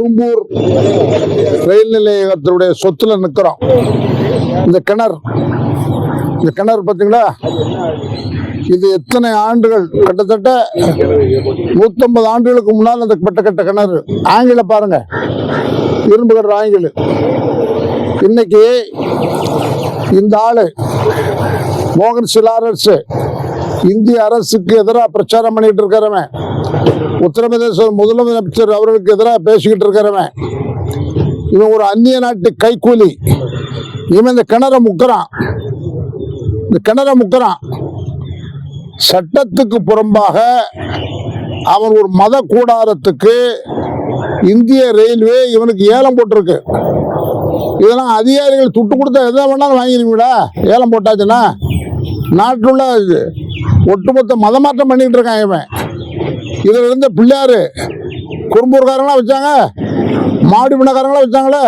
குரும்பூர் ரயில் நிலையத்தினுடைய சொத்துல நிற்கிறோம். இந்த கிணறு பார்த்தீங்களா, இது எத்தனை ஆண்டுகள், கிட்டத்தட்ட 150 ஆண்டுகளுக்கு முன்னால் அந்த கட்ட கிணறு. ஆங்கில பாருங்க, இரும்பு கட்டுற ஆங்கில. இன்னைக்கு இந்த ஆளு மோகன் சிலாரஸ் இந்திய அரசுக்கு எதிராக பிரச்சாரம் பண்ணிட்டு இருக்கிறவன், உத்தரப்பிரதேச முதலமைச்சர் அவர்களுக்கு எதிராக பேசிக்கிட்டு இருக்கிறவன், இவன் ஒரு அந்நிய நாட்டு கைக்கூலி. இவன் இந்த கிணற முக்கிறான். சட்டத்துக்கு புறம்பாக அவன் ஒரு மத கூடாரத்துக்கு இந்திய ரயில்வே இவனுக்கு ஏலம் போட்டிருக்கு. இதெல்லாம் அதிகாரிகள் துட்டு கொடுத்தா எதை வேணாலும் வாங்கிடுவீங்களா? ஏலம் போட்டாச்சுன்னா நாட்டில் உள்ள ஒட்டுமொத்த மதமாற்றம் பண்ணிக்கிட்டு இருக்கான் இவன். இதுல இருந்த பிள்ளையாரு குறும்பூர்காரங்களா வச்சாங்க, மாடி பின்னக்காரங்களா வச்சாங்களே,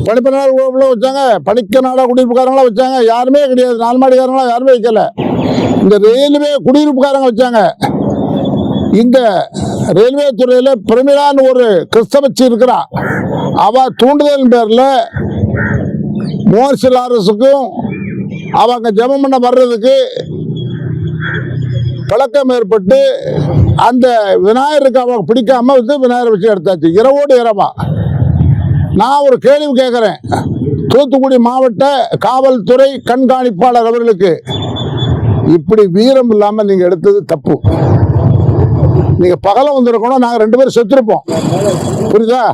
பணிப்பெண்ணாள வச்சாங்க, பணிக்க நாடா குடியிருப்புக்காரங்களா வச்சாங்க. யாருமே கிடையாது. 4 மாடிக்காரங்களா யாருமே வைக்கல. இந்த ரயில்வே குடியிருப்புக்காரங்க வச்சாங்க. இந்த ரயில்வே துறையில பிரமிளான்னு ஒரு கிறிஸ்தவச்சி இருக்கிறா. அவ தூண்டுதல் பேர்ல மோகன் அரசுக்கும் அவங்க ஜெபம் பண்ண வர்றதுக்கு பழக்கம் ஏற்பட்டு அந்த விநாயகருக்கு அவங்க பிடிக்காம வந்து விநாயகரை வச்சு எடுத்தாச்சு, இரவோடு இரவா. நான் ஒரு கேள்வி கேட்கிறேன், தூத்துக்குடி மாவட்ட காவல்துறை கண்காணிப்பாளர் அவர்களுக்கு, இப்படி வீரம் இல்லாம நீங்க எடுத்தது தப்பு. நீங்க பகல வந்திருக்கணும், நாங்க 2 பேரும் செத்துருப்போம். புரியுதா?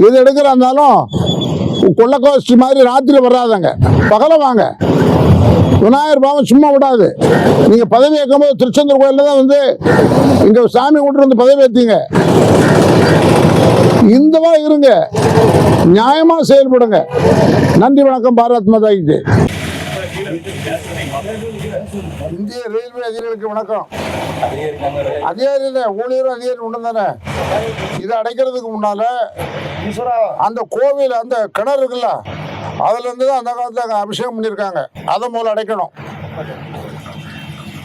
இது எடுக்கிறா இருந்தாலும் கொள்ளக்கோஷ்டி மாதிரி ராத்திரி வராதங்க, பகல வாங்க. விநாயகர் பாவம் சும்மா விடாது. நீங்க பதவி ஏற்கும் போது திருச்செந்தூர் கோயில்ல தான் வந்து இங்க சாமி கொண்டு வந்து பதவி ஏற்றீங்க. இந்தவா இருங்க, நியாயமா செயல்படுங்க. நன்றி, வணக்கம். பாரத் மாதா கி ஜெய். இந்திய ரயில்வே அதிகாரிகளுக்கு வணக்கம். அதிகாரியில ஊழியரும் அதிகாரி உண்டு தானே. இதை அடைக்கிறதுக்கு முன்னால அந்த கோவில், அந்த கிணறு இருக்குல்ல, அதுல இருந்து தான் அந்த காலத்துல அபிஷேகம் பண்ணியிருக்காங்க. அதை முதல்ல அடைக்கணும்.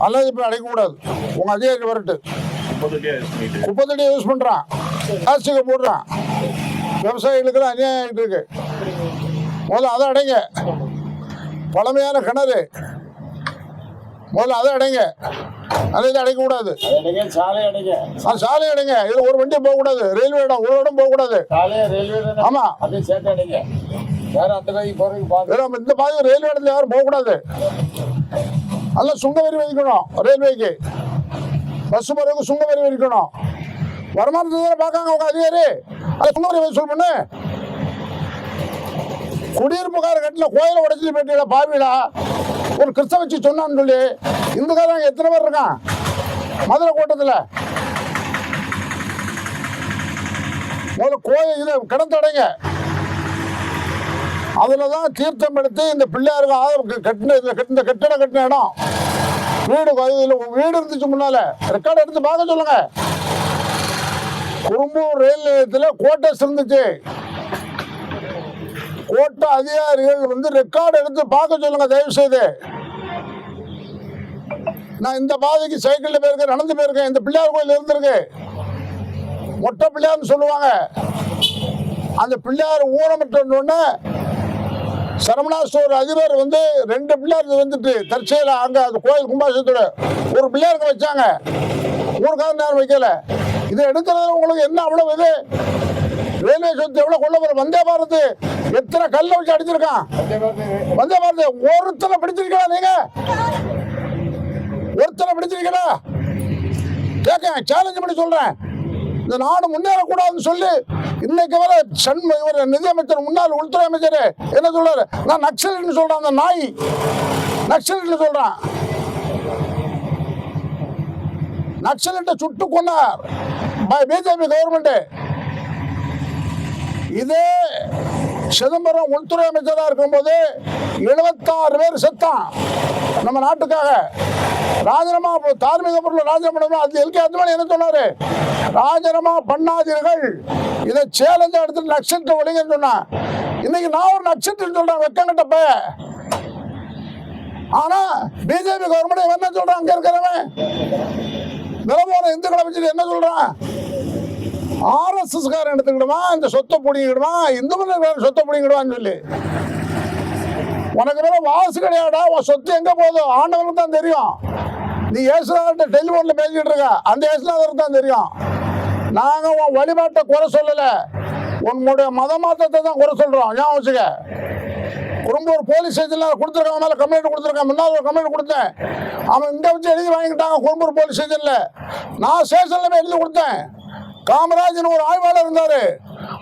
அல்லது இப்ப அடைக்க கூடாது. உங்க அதிகாரி வரட்டு. குப்பத்தடியை யூஸ் பண்றான், பிளாஸ்டிக்கை போடுறான், விவசாயிகளுக்கு அநியாயம் ஆகிட்டு இருக்கு. முதல்ல அதை அடைங்க. பழமையான கிணறு, முதல்ல அதை அடைங்க. அதை இதை அடைக்க கூடாது. சாலை அடைங்க. இதுல ஒரு வண்டி போக கூடாது. ரயில்வே இடம் ஒரு இடம் போக கூடாது. ஆமா, இந்த பாதி ரயில்வே இடத்துல யாரும் போக கூடாது. அதெல்லாம் சுங்க வரி விதிக்கணும். ரயில்வேக்கு பஸ் போறதுக்கு சுங்க வரி விதிக்கணும். வருமானத்தை பார்க்காங்க உங்க அதிகாரி, அதை சுங்க வரி வசூல் பண்ணு. குடியிருப்புக்கார கட்டில கோயில உடைச்சிட்டு போயிட்டீங்களா பாவிடா? ஒரு கிறிஸ்தவச்சி சொன்னான்னு சொல்லி இந்துக்காரங்க எத்தனை பேர் இருக்கான் மதுரை கூட்டத்தில்? முதல்ல கோயில் இதை கிடந்தடைங்க. அதுலதான் தீர்த்தம் எடுத்து இந்த பிள்ளையாருக்கு கட்டின கட்டின இடம் வீடு இருந்துச்சு. முன்னால ரெக்கார்டு எடுத்து பார்க்க சொல்லுங்க. குறும்பூர் ரயில் நிலையத்தில் கோட்டஸ் இருந்துச்சு. கோட்ட அதிகாரிகள் வந்து ரெக்கார்டு எடுத்து பார்க்க சொல்லுங்க தயவு செய்து. நான் இந்த பாதைக்கு சைக்கிள்ல போயிருக்கேன், நடந்து போயிருக்கேன். இந்த பிள்ளையார் கோயில் இருந்திருக்கு. மொட்டை பிள்ளையார்னு சொல்லுவாங்க. அந்த பிள்ளையார் ஊனமற்றோன்னு சரவணா ஸ்டோர் அதிபர் வந்து 2 பிள்ளையார் வந்துட்டு தற்செயலா அங்க அந்த கோயில் கும்பாசத்தோட ஒரு பிள்ளையாருக்கு வச்சாங்க. ஊருக்காக நேரம் வைக்கல. இதை எடுக்கிறதுல உங்களுக்கு என்ன அவ்வளவு இது? ரயில்வே சொத்து எவ்வளவு கொள்ள போற? வந்தே பாரத் எத்தனை கல்ல வச்சு அடிச்சிருக்கான். வந்தே பாரத் ஒருத்தனை பிடிச்சிருக்கா? நீங்க ஒருத்தனை பிடிச்சிருக்கா? கேட்க சேலஞ்ச் பண்ணி சொல்றேன். இந்த நாடு முன்னேறக்கூடாதுன்னு சொல்லி இன்னைக்கு வர இவர் நிதியமைச்சர், முன்னாள் உள்துறை அமைச்சர் என்ன சொல்றாரு? நான் நக்சலைட்னு சொல்றேன். அந்த நாய் நக்சலைட்னு சொல்றான். நக்சலைட்டை சுட்டு கொண்டார் பிஜேபி கவர்மெண்ட். இதே சிதம்பரம் உள்துறை அமைச்சராக இருக்கும் போது 76 பேர் செத்தான் நம்ம நாட்டுக்காக. ராஜினாமா தார்மீக பொருள் ராஜினாமா அது எல்கே அத்வானி என்ன சொன்னாரு? ராஜினாமா பண்ணாதீர்கள், இதை சேலஞ்சா எடுத்து நக்சலைட் ஒழிங்கன்னு சொன்னா. இன்னைக்கு நான் ஒரு நக்சலைட் சொல்றேன், வெக்கங்கட்ட பைய. ஆனா பிஜேபி கவர்மெண்ட் என்ன சொல்றான்? அங்க இருக்கிறவன் நிலமோன இந்துக்களை வச்சுட்டு என்ன சொல்றான்? RSS காரன் எடுத்துக்கிடுமா, இந்த சொத்தை பிடிங்கிடுமா, இந்து மதக்காரன் சொத்தை பிடிங்கிடுவான்னு சொல்லி. உனக்கு மேல வாசு கிடையாடா, உன் சொத்து எங்க போதும் ஆண்டவனுக்கு தான் தெரியும். நீ ஏசுநாதர்கிட்ட டெலிபோன்ல பேசிக்கிட்டு இருக்க, அந்த ஏசுநாதருக்கு தான் தெரியும். நாங்க உன் வழிபாட்டை குறை சொல்லல, உன்னுடைய மத மாற்றத்தை தான் குறை சொல்றோம். ஞாபகம் வச்சுக்க. குறும்பூர் போலீஸ் ஸ்டேஷன்ல கொடுத்துருக்கான், மேல கம்ப்ளைண்ட் கொடுத்துருக்கான். முன்னாள் ஒரு கம்ப்ளைண்ட் கொடுத்தேன், அவன் இங்க வச்சு எழுதி வாங்கிட்டாங்க குறும்பூர் போலீஸ் ஸ்டேஷன்ல. நான் ஸ்டேஷன்ல போய் எழுதி கொடுத்தேன். காமராஜன் ஒரு ஆய்வாளர் இருந்தாரு,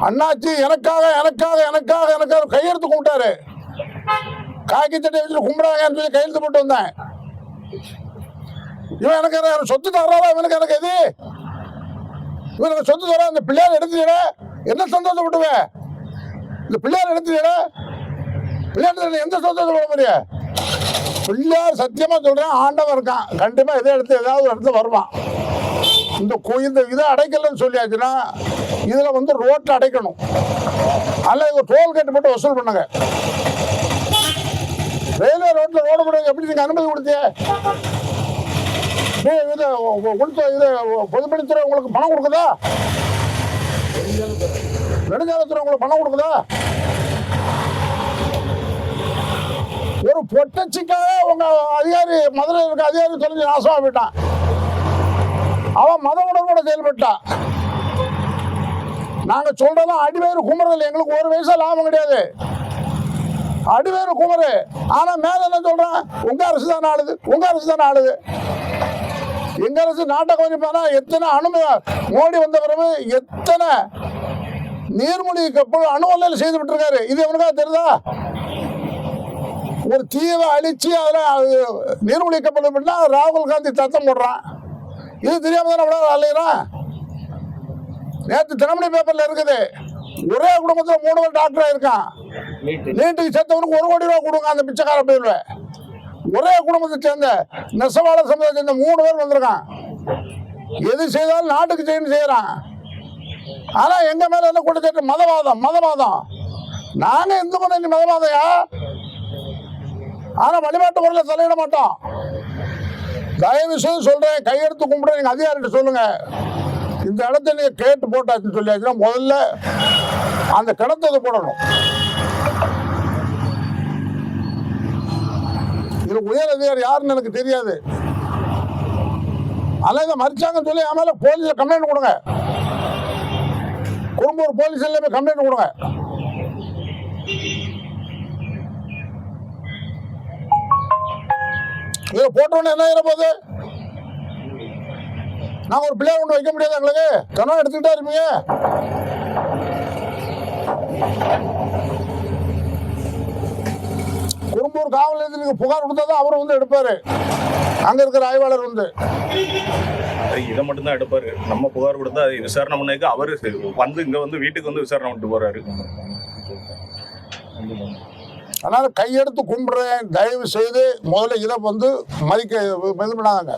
அண்ணாச்சி எனக்காக எனக்காக எனக்காக எனக்காக கையெழுத்து கும்பிட்டாரு. காக்கி தட்டை வச்சு கும்பிடாங்கன்னு சொல்லி கையெழுத்து போட்டு வந்தேன். இவன் எனக்கு சொத்து தர்றாரா, இவனுக்கு எனக்கு எது, இவனுக்கு சொத்து தர, இந்த பிள்ளையார் எடுத்துட என்ன சந்தோஷப்பட்டுவேன். இந்த பிள்ளையார் எடுத்துட, பிள்ளையார் எந்த சந்தோஷம் போட முடியும். பிள்ளையார் சத்தியமா சொல்றேன், ஆண்டவன் இருக்கான், கண்டிப்பா இதை எடுத்து ஏதாவது ஒரு இடத்துல வருவான். இந்த இதை அடைக்கலன்னு சொல்லியாச்சுன்னா இதுல வந்து ரோட்ல அடைக்கணும், அல்ல இது டோல்கேட் போட்டு வசூல் பண்ணுங்க. ரயில்வே ரோட்ல ரோடு போடுங்க, எப்படி நீங்க அனுமதி கொடுத்திய? பொதுப்பணித்துறை உங்களுக்கு பணம் கொடுக்குதா? நெடுஞ்சாலைத்துறை உங்களுக்கு பணம் கொடுக்குதா? ஒரு பொட்டச்சிக்காக உங்க அதிகாரி, மதுரை இருக்க அதிகாரி தெரிஞ்சு நாசமா போயிட்டான். அவன் மத உணர்வோட செயல்பட்டான். நாங்க சொல்றதும் அடிவேறு குமரல், எங்களுக்கு ஒரு வயசா லாபம் கிடையாது. அடிவேறு குமரு. ஆனா மேல என்ன சொல்றான், உங்க அரசு தான் ஆளுது, உங்க அரசு தான் ஆளுது. எங்க அரசு நாட்டை கொஞ்சம் எத்தனை மோடி வந்த பிறகு எத்தனை நீர்மொழி கப்பல் அணுவலையில் செய்து விட்டுருக்காரு. இது எவனுக்காக தெரியுதா? ஒரு தீவை அழிச்சு அதுல நீர்மொழி கப்பல் பண்ணா ராகுல் காந்தி தத்தம் போடுறான். இது தெரியாம தானே அவ்வளோ அலையிறான். நேற்று தினமணி பேப்பர்ல இருக்குது, ஒரே குடும்பத்துல 3 பேர் டாக்டரா இருக்கான். நீட்டுக்கு சேர்த்தவனுக்கு 1 கோடி ரூபாய் கொடுங்க அந்த பிச்சைக்கார போயிடுவேன். ஒரே குடும்பத்தை சேர்ந்த நெசவாளர் சமுதாயத்தை சேர்ந்த 3 பேர் வந்திருக்கான். எது செய்தாலும் நாட்டுக்கு செய்யணும் செய்யறான். ஆனா எங்க மேல என்ன கொடுத்து மதவாதம், மதவாதம். நாங்க இந்து மதம், மதவாதையா? ஆனா வழிபாட்டு முறையில தலையிட மாட்டோம். தயவு செய்து சொல்றேன், கையெடுத்து கும்பிட நீங்க அதிகாரிகிட்ட சொல்லுங்க, இந்த இடத்த நீங்க கேட்டு போட்டாச்சுன்னு சொல்லியாச்சுன்னா முதல்ல அந்த கிணத்தை போடணும். இதுல உயர் அதிகாரி யாருன்னு எனக்கு தெரியாது. அதனால இதை மறிச்சாங்கன்னு சொல்லி என் மேல போலீஸ்ல கம்ப்ளைண்ட் கொடுங்க. குறும்பூர் போலீஸ் போய் கம்ப்ளைண்ட் கொடுங்க. இதை போட்டோன்னு என்ன ஆகிற போது? நாங்க ஒரு பிள்ளைய கொண்டு வைக்க முடியாது, எங்களுக்கு கனவு எடுத்துக்கிட்டா இருப்பீங்க. குறும்பூர் காவல் நிலையத்துக்கு புகார் கொடுத்தாதான் அவரும் வந்து எடுப்பாரு. அங்க இருக்கிற ஆய்வாளர் வந்து இதை மட்டும்தான் எடுப்பாரு. நம்ம புகார் கொடுத்தா அதை விசாரணை பண்ணாக்க அவரு வந்து இங்க வந்து வீட்டுக்கு வந்து விசாரணை பண்ணிட்டு போறாரு. அதனால கையெடுத்து கும்பிடுறேன், தயவு செய்து முதல்ல இதை வந்து மதிக்க இது பண்ணாதாங்க.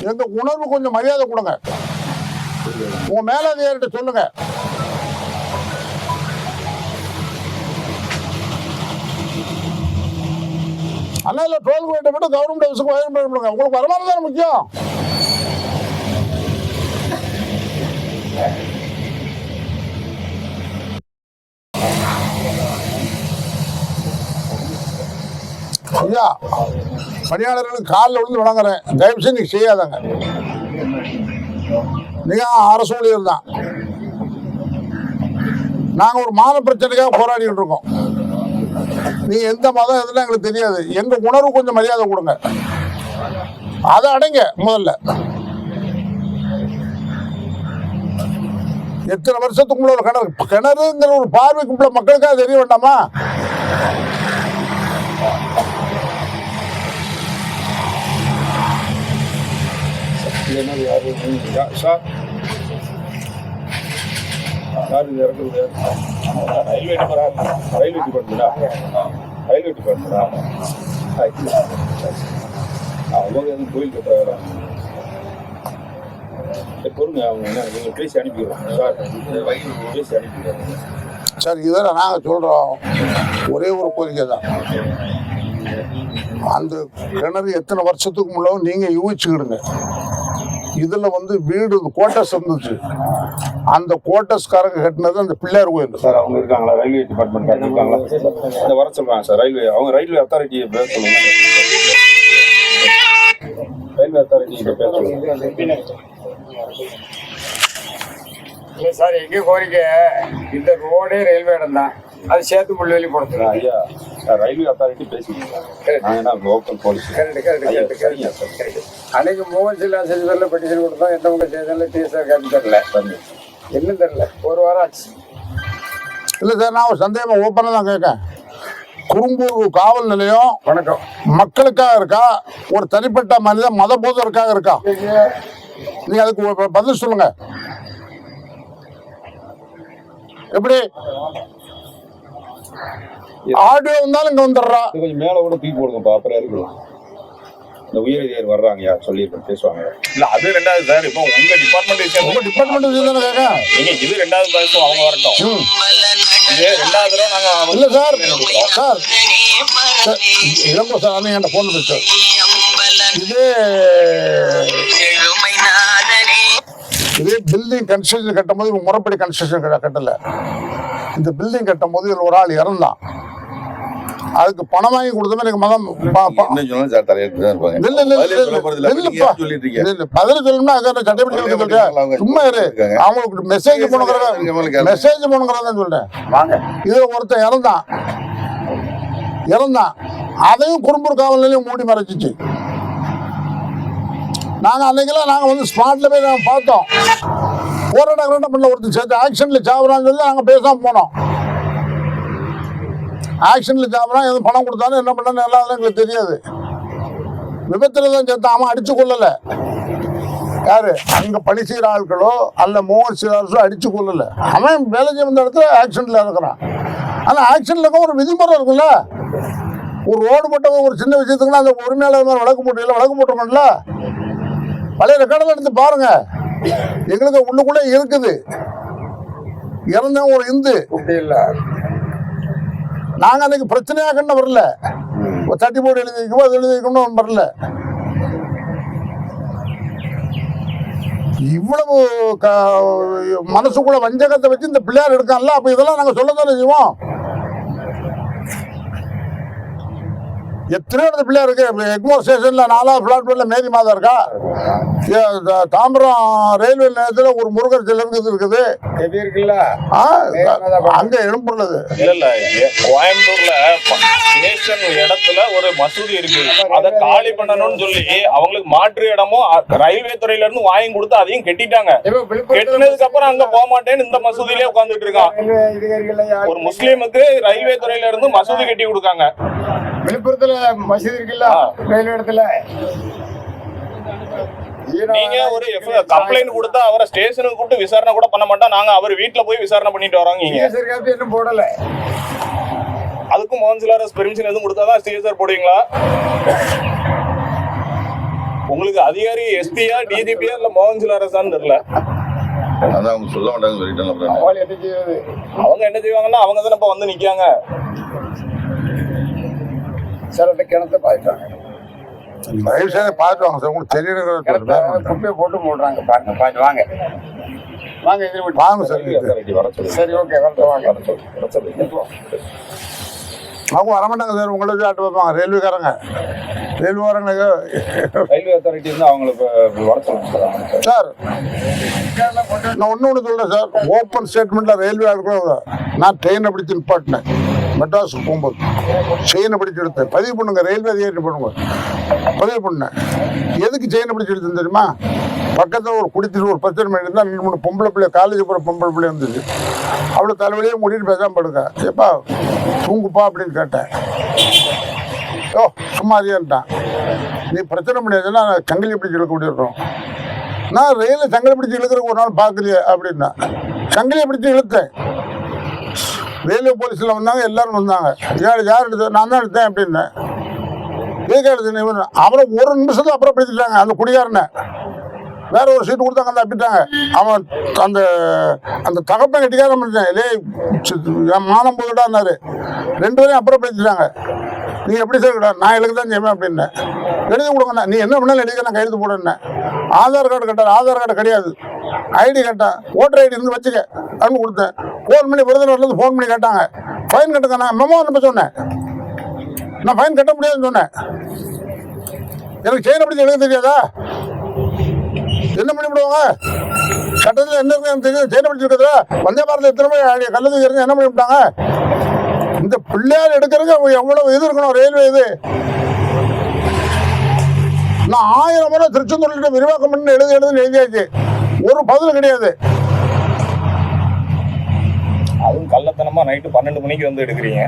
எங்க உணர்வு கொஞ்சம் மரியாதை கொடுங்க. உங்க மேலதிகாரிட்ட சொல்லுங்க. அதனால டோல்கேட்டை மட்டும் கவர்மெண்ட் ஆஃபீஸுக்கு பயன்படுத்துங்க. உங்களுக்கு வருமானம் தானே முக்கியம். ஐயா, பணியாளர்களுக்கு காலில் விழுந்து வணங்குறேன், தயவு செய்து நீங்க செய்யாதாங்க. நீங்க அரசு ஊழியர் தான். நாங்க ஒரு மான பிரச்சனைக்காக போராடிட்டு இருக்கோம். நீங்க எந்த மதம் எதுனா எங்களுக்கு தெரியாது. எங்க உணர்வு கொஞ்சம் மரியாதை கொடுங்க. அதை அடைங்க முதல்ல. எத்தனை வருஷத்துக்குள்ள ஒரு கிணறுங்கிற ஒரு பார்வைக்குள்ள மக்களுக்காக தெரிய வேண்டாமா? ரயில்வே டிபார்ட்மெண்டா அவங்க எதுவும் கோயில் கட்டுறாங்க. பொருங்க, அவங்க என்ன பேசி அனுப்பிடுவோம் சார், பேசி அனுப்பிடுவோம் சார். இதெல்லாம் நாங்கள் சொல்கிறோம், ஒரே ஒரு கோரிக்கை தான். அந்த கிணறு எத்தனை வருஷத்துக்கு முன்னாடி நீங்கள் யூகிச்சுக்கிடுங்க. இதுல வந்து வீடு கோட்டர்ஸ் இருந்துச்சு. அந்த கோட்டர்ஸ்காரங்க கட்டினது அந்த பிள்ளையார் கோயில். சார் அவங்க இருக்காங்களா? ரயில்வே டிபார்ட்மெண்ட் இருக்காங்களா? இந்த வர சொல்றாங்க சார். ரயில்வே அத்தாரிட்டியை பேர் சொல்லுங்க. ரயில்வே அத்தாரிட்டி பேர் சொல்லுங்க. இல்லை சார், எங்கே கோரிக்கை இந்த ரோடே ரயில்வே இடம் தான், அது சேர்த்து முள்ளுவெளி போடுறது. ஐயா ரயில்வே அத்தாரிட்டி பேசிக்கிங்க. Local police. அன்னைக்கு மோகன் சிலா செல்வரில் பெட்டிஷன் கொடுத்தோம். எந்த உங்க ஸ்டேஷன்ல டிஎஸ்ஆர் காப்பி தரல, என்ன தெரில, ஒரு வாரம் ஆச்சு. இல்லை சார், நான் ஒரு சந்தேகமாக ஓப்பனாக தான் கேட்கேன். குறும்பூர் காவல் நிலையம் வணக்கம் மக்களுக்காக இருக்கா, ஒரு தனிப்பட்ட மனித மத போதற்காக இருக்கா? நீங்க அதுக்கு பதில் சொல்லுங்க. எப்படி ஆடியோ வந்தாலும் இங்க வந்துடுறா? கொஞ்சம் மேல கூட தூக்கி போடுங்கப்பா, அப்புறம் இருக்கலாம். இந்த உயரதிகாரி வர்றாங்க, யார் சொல்லி பேசுவாங்க. இல்ல அது ரெண்டாவது சார். இப்போ உங்க டிபார்ட்மெண்ட் விஷயம், உங்க டிபார்ட்மெண்ட் விஷயம் தானே கேட்க. நீங்க இது ரெண்டாவது பேசும், அவங்க வரட்டும். இது ரெண்டாவது தடவை நாங்க இல்ல சார், சார் இளங்கோ சார் என்கிட்ட போன் பேச. இதே பில்டிங் கன்ஸ்ட்ரக்ஷன் கட்டும் போது முறைப்படி கன்ஸ்ட்ரக்ஷன் கட்டல. இந்த பில்டிங் கட்டும் போது இதுல ஒரு ஆள் இறந்தான். அதுக்கு பணம் வாங்கி கொடுத்தமே எனக்கு மதம் பதில் சொல்லணும்னா சட்டப்படி சும்மா இரு. அவங்களுக்கு மெசேஜ் போனுங்கிறத சொல்றேன். இதுல ஒருத்தன் இறந்தான். அதையும் குறும்பூர் காவல் நிலையம் மூடி மறைச்சிச்சு. நாங்க அன்னைக்கெல்லாம் நாங்க வந்து ஸ்பாட்ல போய் நாங்க பார்த்தோம். போராட்டம் பண்ணல, ஒருத்தர் சேர்த்து ஆக்ஷன்ல சாப்பிடான்னு சொல்லி நாங்க பேசாம போனோம். ஆக்ஷன்ல சாப்பிடா எதுவும் பணம் கொடுத்தாலும் என்ன பண்ணான்னு எல்லாம் எங்களுக்கு தெரியாது. விபத்துல தான் சேர்த்து. அவன் அடிச்சு கொள்ளல. யாரு அங்க பணி செய்யற ஆட்களோ அல்ல மோகன் சிலாரோ அடிச்சு கொள்ளல. அவன் வேலை செய்ய வந்த இடத்துல ஆக்ஷன்ல இருக்கிறான். ஆனா ஆக்ஷன்ல இருக்க ஒரு விதிமுறை இருக்குல்ல. ஒரு ரோடு போட்டவங்க ஒரு சின்ன விஷயத்துக்குன்னா அந்த உரிமையாளர் மாதிரி வழக்கு போட்டுருக்கோம்ல. பழைய ரெக்கார்டெல்லாம் எடுத்து பாருங்க. எங்களுக்கு உள்ளுக்குள்ள இருக்குது. இறந்த ஒரு இந்து இல்ல, நாங்க அன்னைக்கு பிரச்சனையாகன்னு வரல. தட்டி போட்டு எழுதி வைக்கணும், அது எழுதி வைக்கணும் வரல. இவ்வளவு மனசுக்குள்ள வஞ்சகத்தை வச்சு இந்த பிள்ளையார் எடுக்கான்ல. அப்ப இதெல்லாம் நாங்க சொல்லதானே செய்வோம். எத்தனையோ இடத்துல பிள்ளையா இருக்கு. எக்மோர் ஸ்டேஷன்ல 4வது பிளாட்ஃபார்ம்ல மேரி மாதா இருக்கா. தாம்பரம் ரயில்வே நிலையத்துல ஒரு முருகர் சிலை இருக்குது. அங்க எழும்புள்ளது இல்ல கோயம்புத்தூர்ல ஸ்டேஷன் இடத்துல ஒரு மசூதி இருக்கு. அதை காலி பண்ணணும்னு சொல்லி அவங்களுக்கு மாற்று இடமும் ரயில்வே துறையில இருந்து வாங்கி கொடுத்து அதையும் கெட்டிட்டாங்க. கெட்டினதுக்கு அப்புறம் அங்க போக மாட்டேன்னு இந்த மசூதியிலே உட்கார்ந்துட்டு இருக்கான். ஒரு முஸ்லீமுக்கு ரயில்வே துறையில இருந்து மசூதி கட்டி கொடுக்காங்க. விழுப்புரத்துல மசூதி இருக்குல்ல ரயில்வே இடத்துல. நீங்க ஒரு கம்ப்ளைண்ட் கொடுத்தா அவரை ஸ்டேஷனுக்கு கூப்பிட்டு விசாரணை கூட பண்ண மாட்டோம். நாங்க அவர் வீட்டுல போய் விசாரணை பண்ணிட்டு வரோங்க. இன்னும் போடல. அதுக்கும் மோகன் சிலாரஸ் பெர்மிஷன் எதுவும் கொடுத்தாதான் சிஎஸ்ஆர் போடுவீங்களா? உங்களுக்கு அதிகாரி எஸ்பியா டிஜிபியா இல்ல மோகன் சிலாரஸான்னு தெரியல. அதான் அவங்க சொல்ல மாட்டாங்க. அவங்க என்ன செய்வாங்கன்னா அவங்க தானே இப்ப வந்து நிக்காங்க. சார் அந்த கிணத்தை பார்த்துட்டாங்க. தயவு செய்து பார்த்துவாங்க சார். உங்களுக்கு தெரியும். குப்பையை போட்டு மூடுறாங்க. பாருங்க, பார்த்து வாங்க எதிர்ப்பு வாங்க சார். சரி, ஓகே, வாங்க. அவங்க வரமாட்டாங்க சார். உங்களை வச்சு ஆட்டு வைப்பாங்க ரயில்வேக்காரங்க. ரயில்வே அத்தாரிட்டி வந்து அவங்களுக்கு வர சொல்லுங்க சார். நான் ஒன்று சொல்றேன் சார். ஓப்பன் ஸ்டேட்மெண்ட்ல ரயில்வே நான் ட்ரெயினை பிடிச்சு நிப்பாட்டினேன். மெட்ராஸுக்கு போகும்போது செயினை பிடிச்சி எடுத்தேன். பதிவு பண்ணுங்க, ரயில்வே அதிகாரி பண்ணுங்க. பதிவு பண்ணேன். எதுக்கு செயினை பிடிச்சி எடுத்தேன் தெரியுமா? பக்கத்தில் ஒரு குடிச்சிட்டு ஒரு பிரச்சனை பண்ணி தான் 2-3 பொம்பளை பிள்ளை, காலேஜ் போகிற பொம்பளை பிள்ளை இருந்துச்சு. அவ்வளோ தலைவலியே மூடிட்டு பேசாமல் படுங்க. ஏப்பா தூங்குப்பா அப்படின்னு கேட்டேன். ஓ சும்மா அதிகாரிட்டான். நீ பிரச்சனை பண்ணியாச்சுன்னா சங்கிலி பிடிச்சி இழுக்க முடியும். நான் ரயிலில் சங்கிலி பிடிச்சி இழுக்கிறதுக்கு ஒரு நாள் பார்க்கலையே அப்படின்னா சங்கிலியை பிடிச்சி இழுத்தேன். ரயில்வே போலீஸில் வந்தாங்க, எல்லாரும் வந்தாங்க. யார் எடுத்தேன்? நான் தான் எடுத்தேன் அப்படின்னேன். எதுக்காக எடுத்தேன்? அப்புறம் ஒரு நிமிஷத்துல அப்புறம் பிடிச்சிட்டாங்க அந்த குடிகாரனை. வேற ஒரு சீட்டு கொடுத்தாங்க, அந்த அப்பிட்டாங்க. அவன் அந்த அந்த தகப்பன் கட்டிக்கார பண்ணிட்டேன். என் மானம் போதுடான்னாரு. 2 பேரையும் அப்புறம் பிடிச்சிட்டாங்க. நீ எப்படி சார்? நான் எழுதி தான் செய்வேன் அப்படின்னேன். எழுதி கொடுங்கண்ணா. நீ என்ன பண்ணாலும் எழுதி நான் கையெழுத்து போடுறேன். ஆதார் கார்டு கேட்டார். ஆதார் கார்டு கிடையாது. ஐடி கேட்டேன். ஓட்டர் ஐடி இருந்து வச்சுக்க அப்படின்னு கொடுத்தேன். ஃபோன் பண்ணி விருதுநகர்லேருந்து ஃபோன் பண்ணி கேட்டாங்க. ஃபைன் கட்டுங்க. நான் மெமோ அனுப்ப சொன்னேன். நான் ஃபைன் கட்ட முடியாதுன்னு சொன்னேன். எனக்கு செயினை பிடிச்சி எழுத தெரியாதா? என்ன பண்ணி விடுவாங்க? சட்டத்தில் என்ன இருக்கு எனக்கு தெரியும். செயினை பிடிச்சி இருக்கிறதா? வந்தே பாரத எத்தனை போய் கல்லது இருந்து என்ன பண்ணி விட்டாங்க? இந்த பிள்ளையார் எடுக்கிறதுக்கு எவ்வளவு இது இருக்கணும் ரயில்வே இது. நான் 1000 முறை திருச்செந்தூர்கிட்ட விரிவாக்கம் பண்ணி எழுதியாச்சு. ஒரு பதில் கிடையாது. அதுவும் கள்ளத்தனமா நைட்டு 12 மணிக்கு வந்து எடுக்கிறீங்க.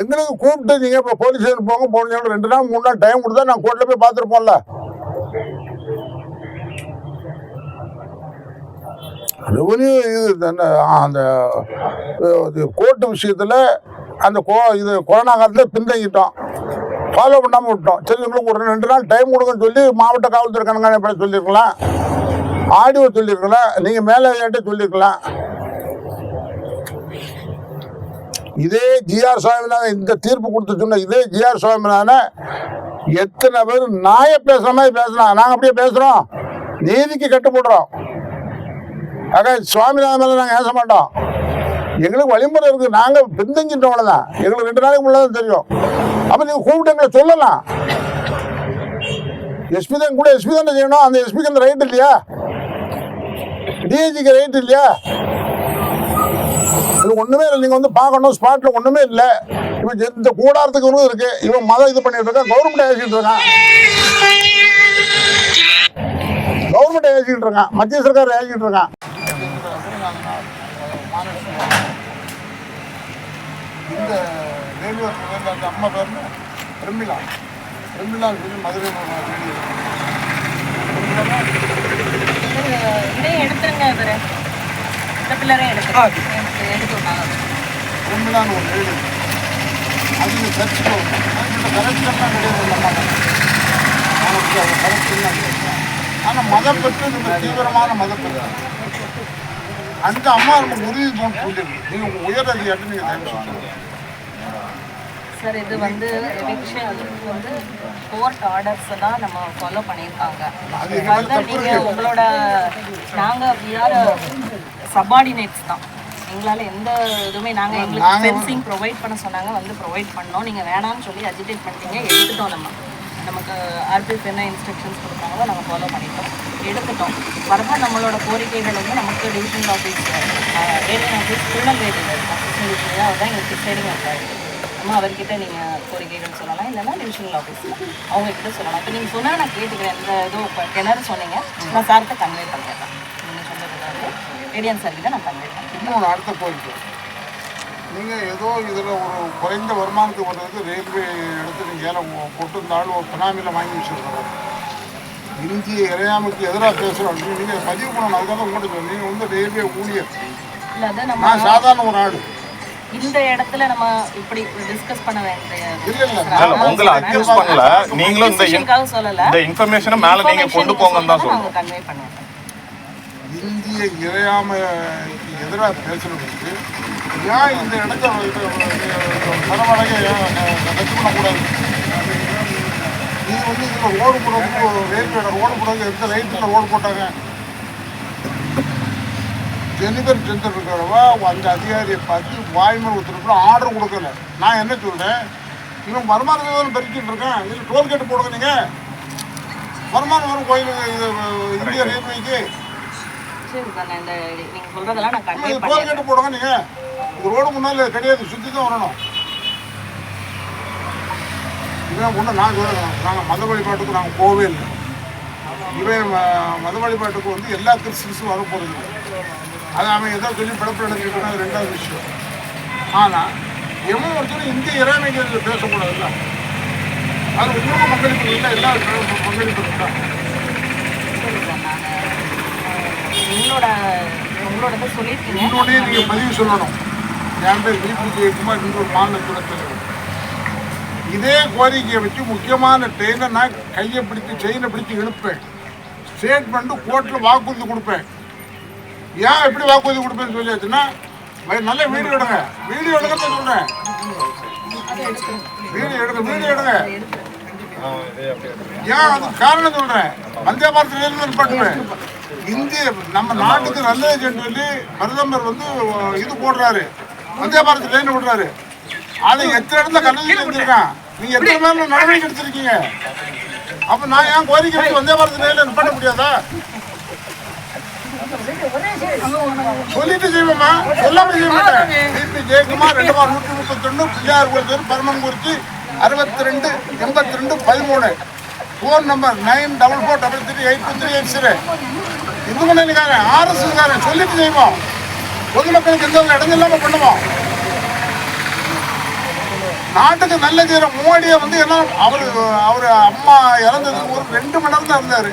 எங்களுக்கு கூப்பிட்டு நீங்க இப்ப போலீஸ் ஸ்டேஷன் போங்க, போனீங்க 2 நாள் 3 நாள் டைம் கொடுத்தா நான் கோர்ட்ல போய் பார்த்துருப்போம்ல. ரெவன்யூ இது அந்த கோர்ட்டு விஷயத்துல அந்த இது கொரோனா காலத்தில் பின்தங்கிட்டோம், ஃபாலோ பண்ணாமல் விட்டோம். சரி உங்களுக்கு ஒரு 2 நாள் டைம் கொடுங்கன்னு சொல்லி மாவட்ட காவல்துறை கண்காணிப்பாளர் சொல்லியிருக்கலாம், ஆடியோ சொல்லியிருக்கலாம், நீங்கள் மேலே சொல்லியிருக்கலாம். இதே ஜிஆர் சுவாமிநாதன் இந்த தீர்ப்பு கொடுத்து சொன்ன இதே ஜிஆர் சுவாமிநாதன் எத்தனை பேர் நாய பேசுகிற மாதிரி பேசலாம். நாங்கள் அப்படியே பேசுகிறோம், நீதிக்கு கட்டுப்படுறோம். ஆக சுவாமிநாதன் மேலே நாங்கள் ஏச மாட்டோம். எங்களுக்கு வழிமுறை இருக்குது. நாங்கள் பின்தங்கிட்டோம் தான். எங்களுக்கு 2 நாளைக்கு முன்னதான் தெரியும். அப்போ நீங்கள் கூப்பிட்டு எங்களை சொல்லலாம். எஸ்பி தான் கூட எஸ்பி தானே செய்யணும். அந்த எஸ்பிக்கு அந்த ரைட் இல்லையா? டிஐஜிக்கு ரைட் இல்லையா? இது ஒன்றுமே இல்லை. நீங்கள் வந்து பார்க்கணும், ஸ்பாட்டில் ஒன்றுமே இல்லை. இப்போ இந்த கூடாரத்துக்கு ஒன்றும் இருக்குது. இவன் மதம் இது பண்ணிட்டு இருக்கான், கவர்மெண்ட் ஏசிக்கிட்டு இருக்கான், கவர்மெண்ட் ஏசிக்கிட்டு இருக்கான், மத்திய சர்க்கார் ஏசிக்கிட்டு இருக்கான். இந்த ரயில்வே அந்த அம்மா பேர் பிரமிளா சொல்லி மதுரை பிரமிளான்னு ஒரு லேடி. அது சர்ச் கரெக்ஷன்லாம் கிடையாது. கரெக்ஷன்லாம் ஆனால் மதம் பெற்று தீவிரமான மதம் பெற்று அந்த அம்மா நமக்கு உறுதி போன்னு சொல்லியிருக்கு. நீங்கள் உங்கள் உயர் அதிகாரி நீங்கள் தயவு சொல்லுங்கள் சார். இது வந்து எவிக்ஷன் வந்து கோர்ட் ஆர்டர்ஸை தான் நம்ம ஃபாலோ பண்ணியிருக்காங்க. நீங்கள் உங்களோட நாங்கள் விஆர் சப்பார்டினேட்ஸ் தான். எங்களால் எந்த இதுவுமே நாங்கள் எங்களுக்கு ஃபென்சிங் ப்ரொவைட் பண்ண சொன்னாங்க, வந்து ப்ரொவைட் பண்ணோம். நீங்கள் வேணாம்னு சொல்லி அஜிடேட் பண்ணிட்டீங்க, எடுத்துட்டோம். நமக்கு ஆர்பிஎஃப் என்ன இன்ஸ்ட்ரக்ஷன்ஸ் கொடுத்தாங்களோ நாங்கள் ஃபாலோ பண்ணிட்டோம், எடுத்துட்டோம். வரப்போ நம்மளோட கோரிக்கைகள் வந்து நமக்கு டிவிஷனல் ஆஃபீஸ் ஏலியன் ஆஃபீஸ் திருநெல்வேலியில் அசிஸ்டன்ட் அவர் தான் எங்களுக்கு டிசைடிங் இருக்காரு. நம்ம அவர்கிட்ட நீங்கள் கோரிக்கைகள் சொல்லலாம், இல்லைன்னா டிவிஷனல் ஆஃபீஸில் அவங்கக்கிட்ட சொல்லலாம். இப்போ நீங்கள் சொன்னால் நான் கேட்டுக்கிறேன். இந்த ஏதோ இப்போ கிணறு சொன்னீங்க, நான் சார்கிட்ட கன்வே பண்ணுறேன். நீங்கள் சொன்னதுக்காக ஏடியன் சார்கிட்ட நான் கன்வே பண்ணுறேன். இன்னொன்று அடுத்த கோரிக்கை, நீங்கள் ஏதோ இதில் ஒரு குறைந்த வருமானத்துக்கு வர்றது ரயில்வே எடுத்து நீங்கள் ஏலம் போட்டிருந்தாலும் ஒரு பினாமியில் வாங்கி வச்சுருக்கிறோம். இந்திய இறையாமைக்கு எதிராக பேசுகிறோம். நீங்கள் பதிவு பண்ணணும். அதுக்காக உங்கள்கிட்ட நீங்கள் வந்து ரயில்வே ஊழியர், நான் சாதாரண ஒரு ஆடு. இந்த இடத்துல நம்ம இப்படி டிஸ்கஸ் பண்ண வேண்டிய உங்களை அக்யூஸ் பண்ணல, நீங்களும் இந்த இன்ஃபர்மேஷனை மேல நீங்க கொண்டு போங்கன்னு தான் சொல்றோம். கன்வே பண்ணுவோம். இந்திய இறையாமைக்கு எதிராக பேசுறதுக்கு ஏன் இந்த இடத்த பரவாயில்ல ரத்து பண்ணக்கூடாது? இது வந்து இதில் ரோடு போடுறதுக்கு ரயில்வே ரோடு போடுறது எந்த ரைட்டில் ரோடு போட்டாங்க? ஜெனிபர் சென்டர் இருக்கிறவா அந்த அதிகாரியை பார்த்து வாய்மொழி ஒருத்தருக்கு ஆர்டர் கொடுக்கல. நான் என்ன சொல்கிறேன், இவன் வருமானத்தை பெருக்கிட்டு இருக்கேன், இதில் டோல்கேட்டு போடுங்க. நீங்கள் வருமானம் வரும் கோயிலுக்கு இந்திய ரயில்வேக்கு டோல்கேட்டு போடுங்க. நீங்கள் இந்த ரோடு முன்னால் கிடையாது, சுற்றி தான் வரணும். இவன் ஒன்று நான் சொல்லுறேன், நாங்கள் மத வழிபாட்டுக்கு நாங்கள் போகவே இல்லை. இவன் மத வழிபாட்டுக்கு வந்து எல்லா கிறிஸ்டின்ஸும் வர போகிறது இல்லை. அது அவன் ஏதோ சொல்லி பிழப்பு நடந்துக்கிட்டு அது 2வது விஷயம். ஆனால் எவன் ஒருத்தர் இந்திய இறைமைக்கு பேசக்கூடாதுல்ல, அது உங்களுக்கு பங்களிப்பு இல்லை, எல்லா பங்களிப்பு இருக்கா? இன்னொன்னே நீங்கள் பதிவு சொல்லணும். என் பேர் விபி ஜெயக்குமார், இன்னொரு மாநில துணைத்தலைவர். இதே கோரிக்கையை வச்சு முக்கியமான ட்ரெயினை நான் கையை பிடிச்சி செயினை பிடிச்சி இழுப்பேன், ஸ்டேட்மெண்ட்டு கோர்ட்டில் வாக்குறுதி கொடுப்பேன். ஏன் எப்படி வாக்குறுதி கொடுப்பேன்னு சொல்லியாச்சுன்னா, நல்ல வீடியோ எடுங்க, வீடியோ எடுக்க சொல்கிறேன், வீடியோ எடுங்க. ஏன் அது காரணம் சொல்றேன். வந்தே பாரத் ரயில் நிப்பாட்டுவேன். இந்திய நம்ம நாட்டுக்கு நல்லதுன்னு சொல்லி பிரதமர் வந்து இது போடுறாரு, வந்தே பாரத் ட்ரெயின் விடுறாரு. அதை எத்தனை இடத்துல கண்ணதி செஞ்சிருக்கான். நீங்க எத்தனை பேர் நடவடிக்கை எடுத்திருக்கீங்க? அப்ப நான் ஏன் கோரிக்கை வச்சு வந்தே பாரத் ரயில் நிப்பாட்ட முடியாதா? சொல்லிட்டு செய்வோமா? சொல்லாம செய்ய மாட்டேன். பிபி ஜெயக்குமார் 2131 பிள்ளையார் கோயில் பரமன்குறிச்சி 62 82 13 ஃபோன் நம்பர் 9443382386. இந்து முன்னணிக்காரன் RSSகாரன் சொல்லிட்டு செய்வோம். பொதுமக்களுக்கு எந்த இடம் இல்லாம பண்ணுவோம். நாட்டுக்கு நல்ல செய்யற மோடியை வந்து எல்லாம் அவரு அம்மா இறந்ததுக்கு ஒரு 2 மணி நேரம் தான் இருந்தாரு.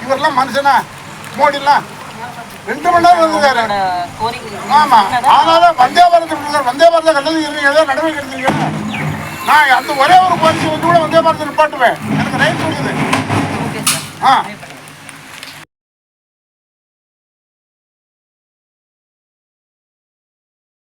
இவரெல்லாம் மனுஷனா? மோடிலாம் 2 மணி நேரம் இருந்திருக்காரு. ஆமா, அதனால வந்தே பாரத் வந்தே பாரத கண்டது இருந்தீங்க, ஏதாவது நடவடிக்கை எடுத்தீங்க. நான் அந்த ஒரே ஒரு கோரிக்கை வந்து கூட வந்தே பாரத் நிப்பாட்டுவேன். எனக்கு ரைட் இருக்குது.